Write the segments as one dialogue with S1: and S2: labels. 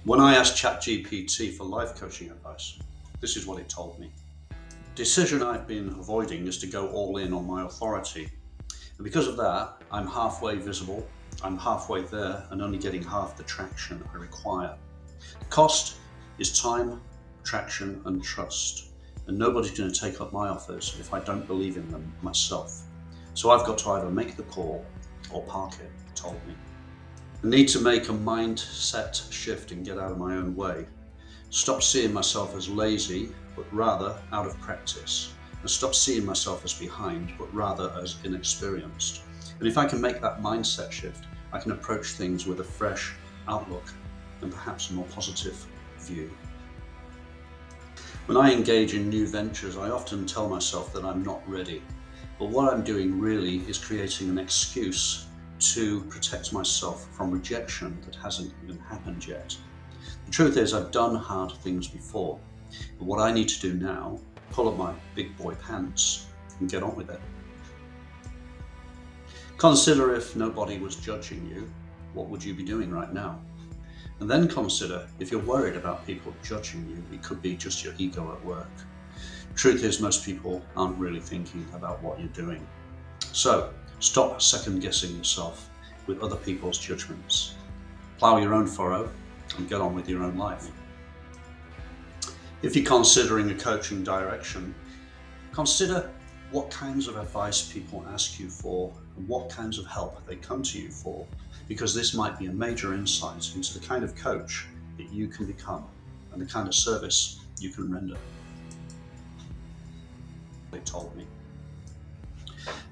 S1: When I asked ChatGPT for life coaching advice, this is what it told me. Decision I've been avoiding is to go all in on my authority. And because of that, I'm halfway visible, I'm halfway there and only getting half the traction I require. The cost is time, traction and trust. And nobody's going to take up my offers if I don't believe in them myself. So I've got to either make the call or park it, it told me. I need to make a mindset shift and get out of my own way. Stop seeing myself as lazy, but rather out of practice. And stop seeing myself as behind, but rather as inexperienced. And if I can make that mindset shift, I can approach things with a fresh outlook and perhaps a more positive view. When I engage in new ventures, I often tell myself that I'm not ready. But what I'm doing really is creating an excuse to protect myself from rejection that hasn't even happened yet. The truth is, I've done hard things before, but what I need to do now, pull up my big boy pants and get on with it. Consider if nobody was judging you, what would you be doing right now? And then consider if you're worried about people judging you, it could be just your ego at work. Truth is, most people aren't really thinking about what you're doing. So stop second guessing yourself with other people's judgments. Plough your own furrow and get on with your own life. If you're considering a coaching direction, consider what kinds of advice people ask you for and what kinds of help they come to you for, because this might be a major insight into the kind of coach that you can become and the kind of service you can render. They told me.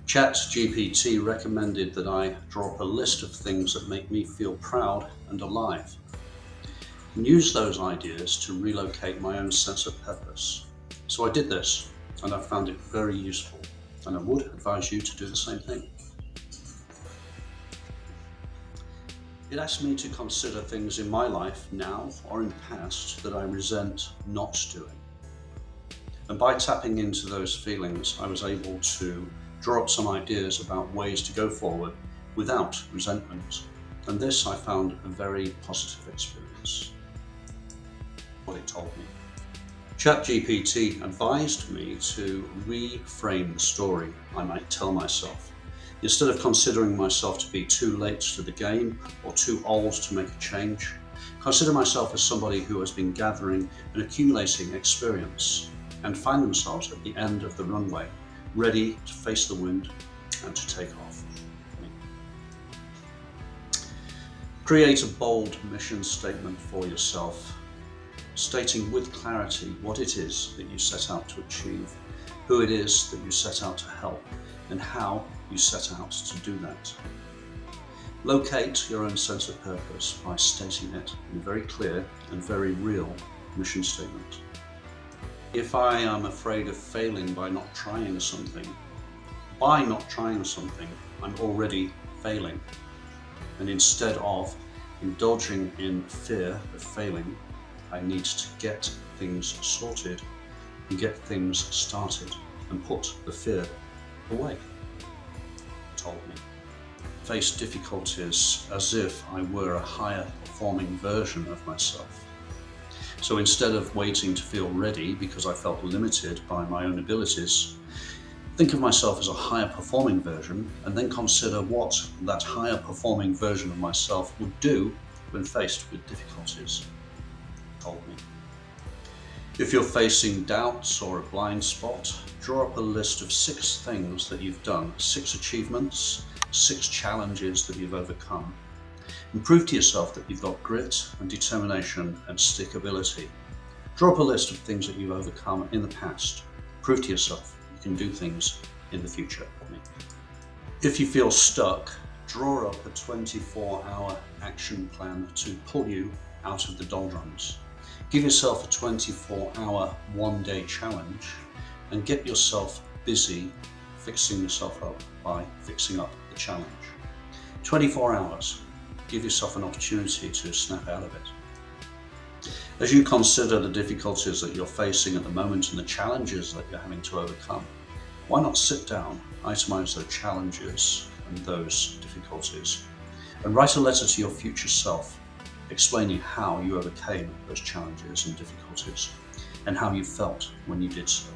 S1: ChatGPT recommended that I draw up a list of things that make me feel proud and alive, and use those ideas to relocate my own sense of purpose. So I did this, and I found it very useful, and I would advise you to do the same thing. It asked me to consider things in my life now or in the past that I resent not doing. And by tapping into those feelings, I was able to draw up some ideas about ways to go forward without resentment. And this I found a very positive experience. What it told me. ChatGPT advised me to reframe the story I might tell myself. Instead of considering myself to be too late to the game or too old to make a change, consider myself as somebody who has been gathering and accumulating experience and find themselves at the end of the runway, ready to face the wind and to take off. Create a bold mission statement for yourself, stating with clarity what it is that you set out to achieve, who it is that you set out to help, and how you set out to do that. Locate your own sense of purpose by stating it in a very clear and very real mission statement. If I am afraid of failing by not trying something, I'm already failing. And instead of indulging in fear of failing, I need to get things sorted and get things started and put the fear away. It told me. Face difficulties as if I were a higher performing version of myself. So instead of waiting to feel ready because I felt limited by my own abilities, think of myself as a higher performing version and then consider what that higher performing version of myself would do when faced with difficulties. It told me. If you're facing doubts or a blind spot, draw up a list of 6 things that you've done, 6 achievements, 6 challenges that you've overcome. And prove to yourself that you've got grit and determination and stickability. Draw up a list of things that you've overcome in the past. Prove to yourself you can do things in the future. If you feel stuck, draw up a 24-hour action plan to pull you out of the doldrums. Give yourself a 24-hour one-day challenge and get yourself busy fixing yourself up by fixing up the challenge. 24 hours. Give yourself an opportunity to snap out of it. As you consider the difficulties that you're facing at the moment and the challenges that you're having to overcome, why not sit down, itemize those challenges and those difficulties, and write a letter to your future self, explaining how you overcame those challenges and difficulties and how you felt when you did so.